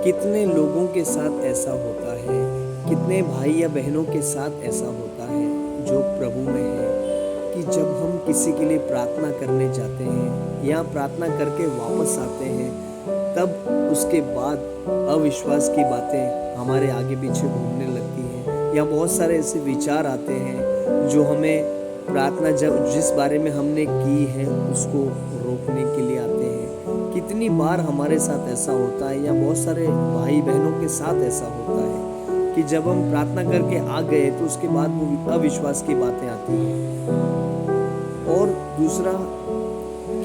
कितने लोगों के साथ ऐसा होता है, कितने भाई या बहनों के साथ ऐसा होता है जो प्रभु में है कि जब हम किसी के लिए प्रार्थना करने जाते हैं या प्रार्थना करके वापस आते हैं, तब उसके बाद अविश्वास की बातें हमारे आगे पीछे घूमने लगती हैं या बहुत सारे ऐसे विचार आते हैं जो हमें प्रार्थना जब जिस बारे में हमने की है उसको रोकने के लिए आते हैं। कितनी बार हमारे साथ ऐसा होता है या बहुत सारे भाई बहनों के साथ ऐसा होता है कि जब हम प्रार्थना करके आ गए तो उसके बाद वो अविश्वास की बातें आती हैं। और दूसरा,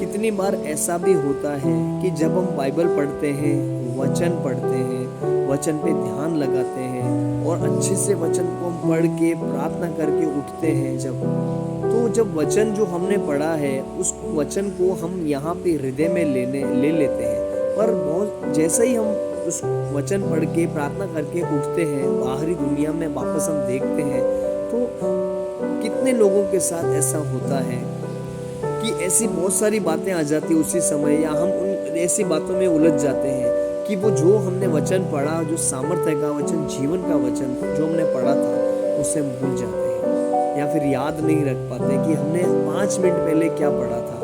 कितनी बार ऐसा भी होता है कि जब हम बाइबल पढ़ते हैं, वचन पढ़ते हैं, वचन पे ध्यान लगाते हैं और अच्छे से वचन को हम पढ़ के प्रार्थना करके उठते हैं, जब वचन जो हमने पढ़ा है उस वचन को हम यहाँ पे हृदय में ले लेते हैं, पर बहुत जैसे ही हम उस वचन पढ़ के प्रार्थना करके उठते हैं, बाहरी दुनिया में वापस हम देखते हैं तो कितने लोगों के साथ ऐसा होता है कि ऐसी बहुत सारी बातें आ जाती उसी समय, या हम उन ऐसी बातों में उलझ जाते हैं कि वो जो हमने वचन पढ़ा, जो सामर्थ्य का वचन, जीवन का वचन जो हमने पढ़ा था उसे हम भूल जाते हैं या फिर याद नहीं रख पाते कि हमने 5 मिनट पहले क्या पढ़ा था,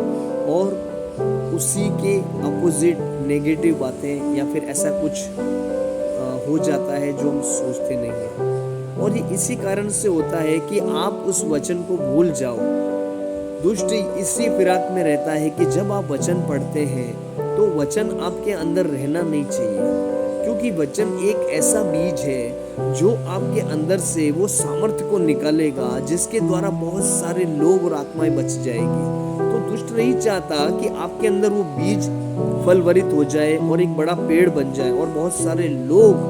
और उसी के अपोजिट नेगेटिव बातें या फिर ऐसा कुछ हो जाता है जो हम सोचते नहीं हैं। और ये इसी कारण से होता है कि आप उस वचन को भूल जाओ। दुष्ट इसी फिराक में रहता है कि जब आप वचन पढ़ते हैं तो वचन आपके अंदर रहना नहीं चाहिए, क्योंकि वचन एक ऐसा बीज है जो आपके अंदर से वो सामर्थ्य को निकालेगा जिसके द्वारा बहुत सारे लोग और आत्माएं बच जाएगी। तो दुष्ट नहीं चाहता कि आपके अंदर वो बीज फलवरित हो जाए और एक बड़ा पेड़ बन जाए और बहुत सारे लोग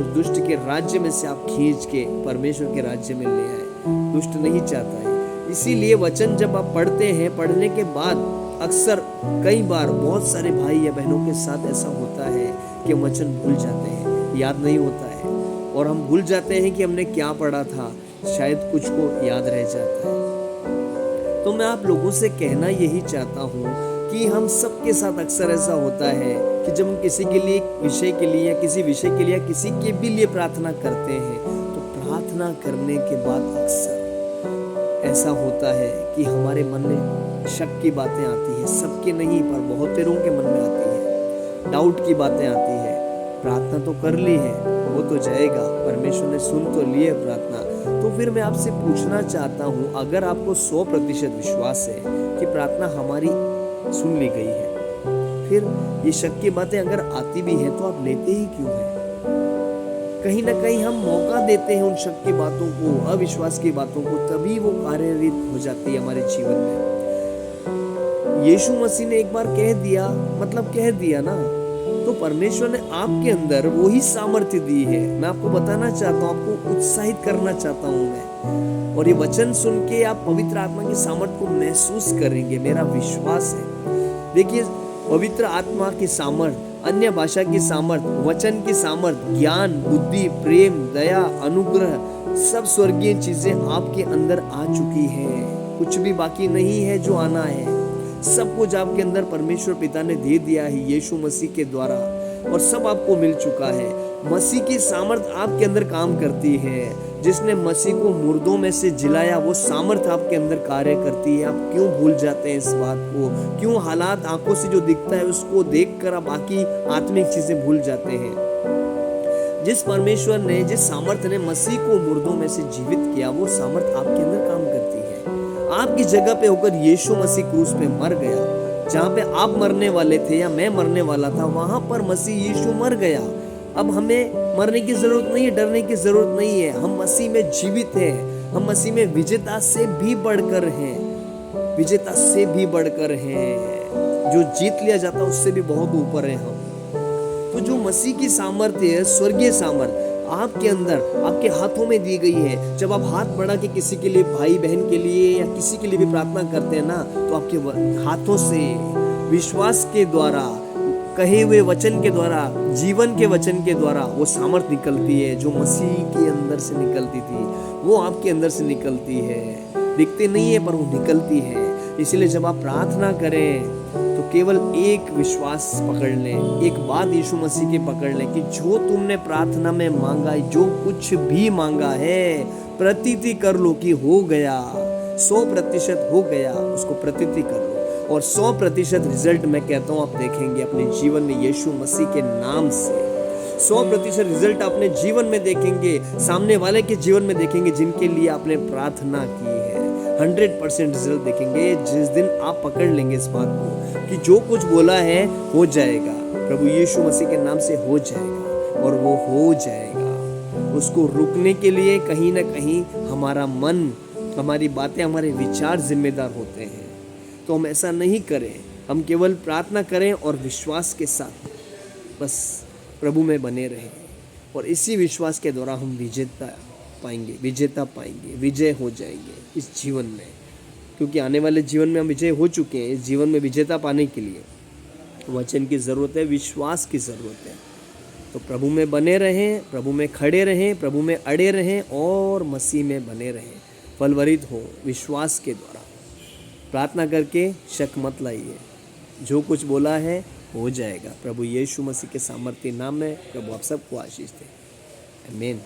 उस दुष्ट के राज्य में से आप खींच के परमेश्वर के राज्य में ले आए। दुष्ट नहीं चाहता है। इसीलिए वचन जब आप पढ़ते हैं, पढ़ने के बाद अक्सर कई बार बहुत सारे भाई या बहनों के साथ ऐसा होता है कि वचन भूल जाते हैं, याद नहीं होता है, और हम भूल जाते हैं कि हमने क्या पढ़ा था, शायद कुछ को याद रह जाता है। तो मैं आप लोगों से कहना यही चाहता हूँ कि हम सबके साथ अक्सर ऐसा होता है कि जब हम किसी के लिए, विषय के लिए या किसी विषय के लिए या किसी के भी लिए प्रार्थना करते हैं, तो प्रार्थना करने के बाद अक्सर ऐसा होता है कि हमारे मन में शक की बातें आती है, सबके नहीं पर बहुतेरों के मन में आती है, डाउट की बातें आती है। प्रार्थना तो कर ली है, वो तो जाएगा, परमेश्वर ने सुन तो ली है प्रार्थना। तो फिर मैं आपसे पूछना चाहता हूँ, अगर आपको 100% विश्वास है कि प्रार्थना हमारी सुन ली गई है, फिर ये शक की बातें अगर आती भी हैं तो आप लेते ही क्यों हैं? कहीं ना कहीं हम मौका देते हैं उन शक की बातों को, अविश्वास की बातों को, तभी वो कार्यरत हो जाती है हमारे जीवन में। यीशु मसीह ने एक बार कह दिया, मतलब कह दिया ना, तो परमेश्वर ने आपके अंदर वही सामर्थ्य दी है। मैं आपको बताना चाहता हूँ, आपको उत्साहित करना चाहता हूँ मैं, और ये वचन सुन के आप पवित्र आत्मा की सामर्थ्य को महसूस करेंगे, मेरा विश्वास है। देखिए, पवित्र आत्मा की सामर्थ्य, अन्य भाषा की सामर्थ्य, वचन की सामर्थ्य, ज्ञान, बुद्धि, प्रेम, दया, अनुग्रह, सब स्वर्गीय चीजें आपके अंदर आ चुकी हैं। कुछ भी बाकी नहीं है जो आना है। सब कुछ आपके अंदर परमेश्वर पिता ने दे दिया है यीशु मसीह के द्वारा, और सब आपको मिल चुका है। मसीह की सामर्थ्य आपके अंदर काम करती है। जिसने मसीह को मुर्दों में से जिलाया, वो सामर्थ्य आपके अंदर कार्य करती है। आप क्यों भूल जाते हैं इस बात को? क्यों हालात आंखों से जो दिखता है उसको देखकर आप बाकी आत्मिक चीजें भूल जाते हैं? जिस परमेश्वर ने, जिस सामर्थ्य ने मसीह को मुर्दों में से जीवित किया, वो सामर्थ्य आपके अंदर काम करती है। आपकी जगह पे होकर यीशु मसीह क्रूस पे मर गया। जहाँ पे आप मरने वाले थे या मैं मरने वाला था, वहां पर मसीह यीशु मर गया। अब हमें मरने की जरूरत नहीं है, डरने की जरूरत नहीं है। हम मसीह में जीवित हैं। हम मसीह में विजेता से भी बढ़कर हैं, विजेता से भी बढ़कर हैं। जो जीत लिया जाता है उससे भी बहुत ऊपर है हम। तो जो मसीह की सामर्थ्य है, स्वर्गीय सामर्थ्य आपके अंदर, आपके हाथों में दी गई है। जब आप हाथ बढ़ा के किसी के लिए, भाई बहन के लिए या किसी के लिए भी प्रार्थना करते हैं ना, तो आपके हाथों से विश्वास के द्वारा, कहे हुए वचन के द्वारा, जीवन के वचन के द्वारा वो सामर्थ निकलती है जो मसीह के अंदर से निकलती थी, वो आपके अंदर से निकलती है। दिखते नहीं है पर वो निकलती है। इसलिए जब आप प्रार्थना करें तो केवल एक विश्वास पकड़ लें, एक बात यीशु मसीह की पकड़ लें कि जो तुमने प्रार्थना में मांगा, जो कुछ भी मांगा है, प्रतीति कर लो कि हो गया, 100% हो गया, उसको प्रतीति कर लो और 100% रिजल्ट मैं कहता हूँ आप देखेंगे अपने जीवन में यीशु मसीह के नाम से। 100% रिजल्ट अपने जीवन में देखेंगे, सामने वाले के जीवन में देखेंगे जिनके लिए आपने प्रार्थना की है। 100% रिजल्ट देखेंगे जिस दिन आप पकड़ लेंगे इस बात को कि जो कुछ बोला है हो जाएगा, प्रभु यीशु मसीह के नाम से हो जाएगा और वो हो जाएगा। उसको रुकने के लिए कहीं ना कहीं हमारा मन, हमारी बातें, हमारे विचार जिम्मेदार होते हैं। तो हम ऐसा नहीं करें, हम केवल प्रार्थना करें और विश्वास के साथ बस प्रभु में बने रहें और इसी विश्वास के द्वारा हम विजेता पाएंगे, विजय हो जाएंगे इस जीवन में, क्योंकि आने वाले जीवन में हम विजय हो चुके हैं। इस जीवन में विजेता पाने के लिए वचन की ज़रूरत है, विश्वास की ज़रूरत है। तो प्रभु में बने रहें, प्रभु में खड़े रहें, प्रभु में अड़े रहें और मसीह में बने रहें, फलवरित हो विश्वास के द्वारा। प्रार्थना करके शक मत लाइए, जो कुछ बोला है हो जाएगा। प्रभु यीशु मसीह के सामर्थ्य नाम में प्रभु आप सबको आशीष दे। आमीन।